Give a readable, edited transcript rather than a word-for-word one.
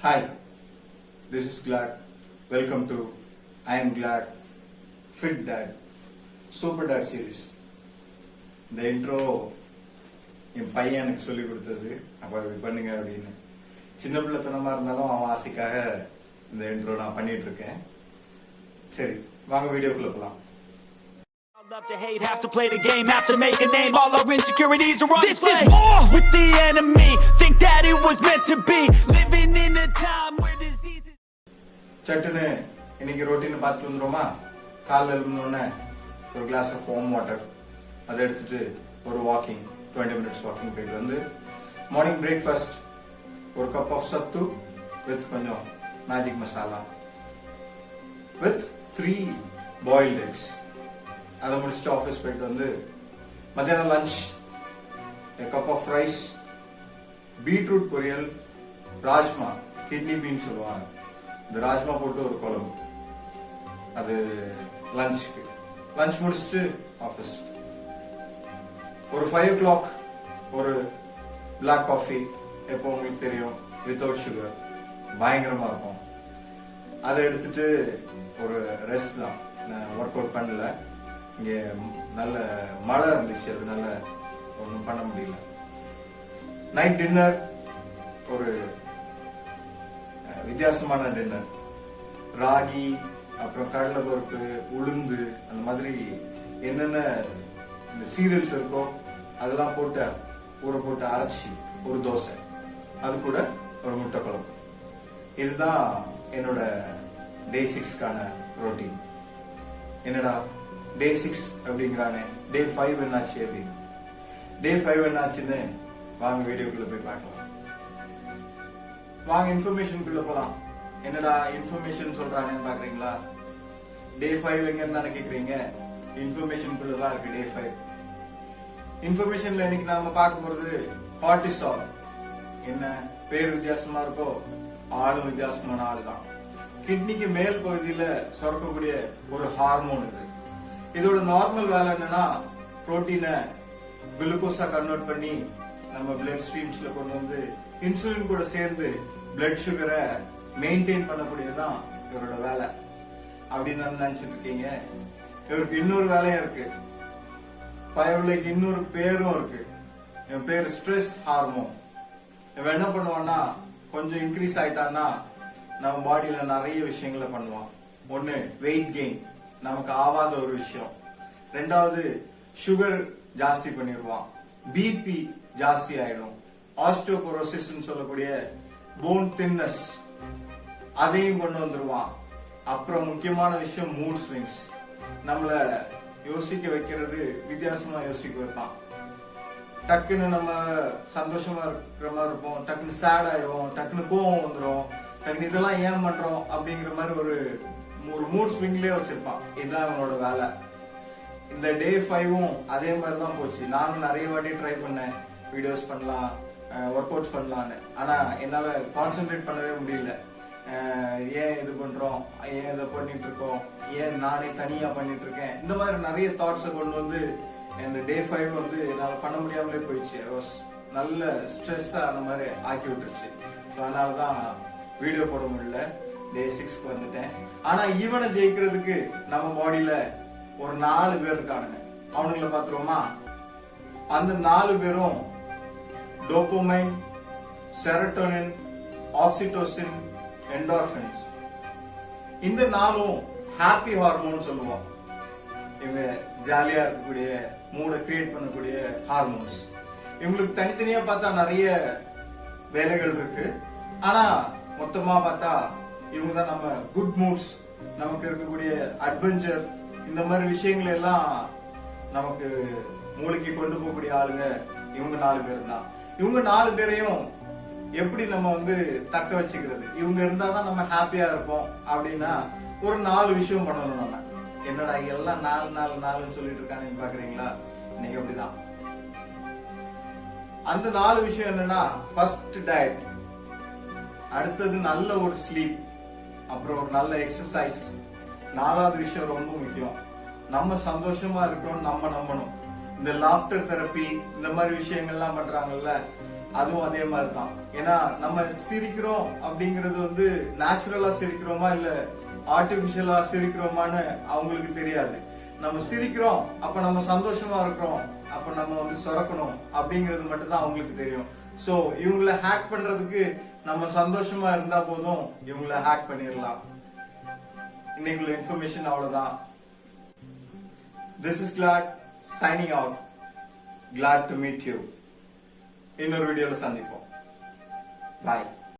Hi, this is Glad. Welcome to I am Glad Fit Dad Super Dad series. இந்த intro என் பையன் எனக்கு சொல்லி கொடுத்தது. அப்ப பண்ணுங்க அப்படின்னு சின்ன பிள்ளைத்தனமா இருந்தாலும் அவன் ஆசைக்காக இந்த இன்ட்ரோ நான் பண்ணிட்டு இருக்கேன். சரி வாங்க வீடியோக்குள்ள போலாம். Love to hate, have to play the game, have to make a name. All our insecurities are on display. This is war with the enemy. Think that it was meant to be. Living in a time where diseases. சட்டுன்னு இன்னைக்கு routine பார்த்துட்டு வந்துருமா. காலைல எழுந்தோடனே ஒரு class of warm water அதை எடுத்துட்டு ஒரு walking 20 minutes walking போயிட்டு வந்து மார்னிங் பிரேக்ஃபாஸ்ட் ஒரு கப் ஆஃப் சத்து வித் கொஞ்சம் magic masala with 3 boiled eggs. அதை முடிச்சுட்டு ஆஃபீஸ் போயிட்டு வந்து மத்தியானம் lunch cup of rice, beetroot பொரியல், ராஜ்மா, கிட்னி பீன் சொல்லுவாங்க, இந்த ராஜ்மா போட்டு ஒரு குழம்பு, அது லஞ்சுக்கு. லஞ்ச் முடிச்சுட்டு ஆஃபீஸ் ஒரு 5 o'clock ஒரு பிளாக் காஃபி, எப்போ உங்களுக்கு தெரியும், வித்தவுட் சுகர், பயங்கரமா இருக்கும். அதை எடுத்துட்டு ஒரு ரெஸ்ட் தான். நான் ஒர்க் அவுட் பண்ணல, இங்க நல்ல மழை இருந்துச்சு, அதனால ஒன்றும் பண்ண முடியல. நைட் டின்னர் ஒரு வித்தியாசமான டின்னர். ராகி, அப்புறம் கடலை பருப்பு, உளுந்து, அந்த மாதிரி என்னென்ன இந்த சீரியல்ஸ் இருக்கோ அதெல்லாம் போட்டு ஊற போட்டு அரைச்சி ஒரு தோசை, அது கூட ஒரு முட்டை குழம்பு. இதுதான் என்னோட டே 6க்கான ரொட்டீன். என்னடா டே 6 அப்படிங்கிறானே, டே 5 என்னாச்சு அப்படின்னு. டே 5 என்னாச்சுன்னு வாங்க வீடியோக்குள்ள போய் பார்க்கலாம். வாங்க இன்ஃபர்மேஷனுக்குள்ள போலாம். என்னடா இன்ஃபர்மேஷன் சொல்றானேன்னு பாக்குறீங்களா? டே 5 எங்க இருந்தானு கேக்குறீங்க. இன்ஃபர்மேஷனுக்குள்ளதான் இருக்கு டே 5. இன்ஃபர்மேஷன்ல இன்னைக்கு நாம பார்க்க போறது கார்டிசால். என்ன பேர் வித்தியாசமா இருக்கோ, ஆளும் வித்தியாசமான ஆளு தான். கிட்னிக்கு மேல் பகுதியில சுரக்கக்கூடிய ஒரு ஹார்மோன் இது. இதோட நார்மல் வேலை என்னன்னா, புரோட்டீனை குளுக்கோஸா கன்வெர்ட் பண்ணி நம்ம பிளட் ஸ்ட்ரீம்ஸ்ல கொண்டு வந்து இன்சுலின் கூட சேர்ந்து பிளட் சுகரை மெயின்டைன் பண்ணக்கூடியதுதான் இவரோட வேலை அப்படின்னு நினைச்சிட்டு இருக்கீங்க. இவருக்கு இன்னொரு வேலையும் இருக்கு, பயவுலைக்கு இன்னொரு பேரும் இருக்கு. இவன் பேரு ஸ்ட்ரெஸ் ஹார்மோன். இவன் என்ன பண்ணுவான்னா, கொஞ்சம் இன்க்ரீஸ் ஆயிட்டான்னா நம்ம பாடியில நிறைய விஷயங்களை பண்ணுவான். ஒன்னு வெயிட் கெயின், நமக்கு ஆவாத ஒரு விஷயம். ரெண்டாவது சுகர் ஜாஸ்தி பண்ணிடுவான், பிபி ஜாஸ்தி ஆயிடும், ஆஸ்டியோபோரோசிஸ் சொல்லக்கூடிய போன் தின்னஸ் அதையும் கொண்டு வந்துருவான். அப்புறம் முக்கியமான விஷயம் மூட் ஸ்விங்ஸ். நம்மள யோசிக்க வைக்கிறது, வித்தியாசமா யோசிக்க வைப்பான். டக்குன்னு நம்ம சந்தோஷமா இருக்கிற மாதிரி இருப்போம், டக்குன்னு சேட் ஆயிரும், டக்குன்னு கோவம் வந்துடும், டக்குன்னு இதெல்லாம் ஏன் பண்றோம் அப்படிங்கிற மாதிரி ஒரு மூட் ஸ்விங்லயே வச்சிருப்பான். இதுதான் அவனோட வேலை. இந்த டே 5ம் அதே மாதிரி தான் போச்சு. நானும் நிறைய வாட்டி ட்ரை பண்ணேன், வீடியோஸ் பண்ணலாம், ஒர்க் அவுட்ஸ் பண்ணலான்னு. ஆனா என்னால கான்சென்ட்ரேட் பண்ணவே முடியல. ஏன் இது பண்றோம், ஏன் இதை பண்ணிட்டு இருக்கோம், ஏன் நானே தனியா பண்ணிட்டு இருக்கேன், இந்த மாதிரி நிறைய தாட்ஸை கொண்டு வந்து இந்த டே 5 வந்து என்னால பண்ண முடியாமலே போயிடுச்சு. நல்ல ஸ்ட்ரெஸ்ஸா அந்த மாதிரி ஆக்கி விட்டுருச்சு. அதனாலதான் வீடியோ போட முடியல. டே 6க்கு வந்துட்டேன். ஆனா இவனை ஜெயிக்கிறதுக்கு நம்ம பாடியில ஒரு 4 பேர் இருக்கானுங்க. அவனுங்களை பாத்துருவோமா? அந்த 4 பேரும் டோபமைன், செரோட்டோனின், ஆக்சிடோசின், என்டார்பின்ஸ். இந்த 4ம் ஹாப்பி ஹார்மோன் சொல்லுவோம். இவங்க ஜாலியா இருக்கக்கூடிய, மூட கிரியேட் பண்ணக்கூடிய ஹார்மோன்ஸ். இவங்களுக்கு தனித்தனியா பார்த்தா நிறைய வேலைகள் இருக்கு. ஆனா மொத்தமா பார்த்தா இவங்க தான் நம்ம குட் மூட்ஸ், நமக்கு இருக்கக்கூடிய அட்வென்ச்சர், இந்த மாதிரி விஷயங்கள் எல்லாம் நமக்கு மூளைக்கு கொண்டு போகக்கூடிய ஆளுங்க இவங்க 4 பேர் தான். இவங்க 4 பேரையும் எப்படி நம்ம வந்து தக்க வச்சுக்கிறது, இவங்க இருந்தாதான் நம்ம ஹாப்பியா இருப்போம் அப்படின்னா ஒரு 4 விஷயம் பண்ணணும். நம்ம என்னடா எல்லாம் 4 சொல்லிட்டு இருக்கானு பாக்குறீங்களா? இன்னைக்கு அப்படிதான். அந்த 4 விஷயம் என்னன்னா, ஃபர்ஸ்ட் டயட், அடுத்தது நல்ல ஒரு ஸ்லீப், அப்புறம் ஒரு நல்ல எக்ஸசைஸ், 4வது விஷயம் ரொம்ப முக்கியம், நம்ம சந்தோஷமா இருக்கணும், நம்ம நம்பணும். இந்த லாஃப்டர் தெரப்பி, இந்த மாதிரி விஷயங்கள்லாம் பண்றாங்கல்ல, அதுவும் அதே மாதிரி தான். ஏன்னா நம்ம சிரிக்கிறோம் அப்படிங்கறது வந்து நேச்சுரலா சிரிக்கிறோமா இல்ல ஆர்டிபிஷியலா சிரிக்கிறோமான்னு அவங்களுக்கு தெரியாது. நம்ம சிரிக்கிறோம் அப்ப நம்ம சந்தோஷமா இருக்கிறோம், அப்ப நம்ம வந்து சுரக்கணும் அப்படிங்கிறது மட்டும் தான் அவங்களுக்கு தெரியும். சோ இவங்களை ஹேக் பண்றதுக்கு நம்ம சந்தோஷமா இருந்தா போதும், இவங்களை ஹேக் பண்ணிடலாம். இன்னைக்குள்ள இன்ஃபர்மேஷன் அவ்வளவுதான். This is Glad signing out. Glad to meet you. இன்னொரு வீடியோல சந்திப்போம். Bye.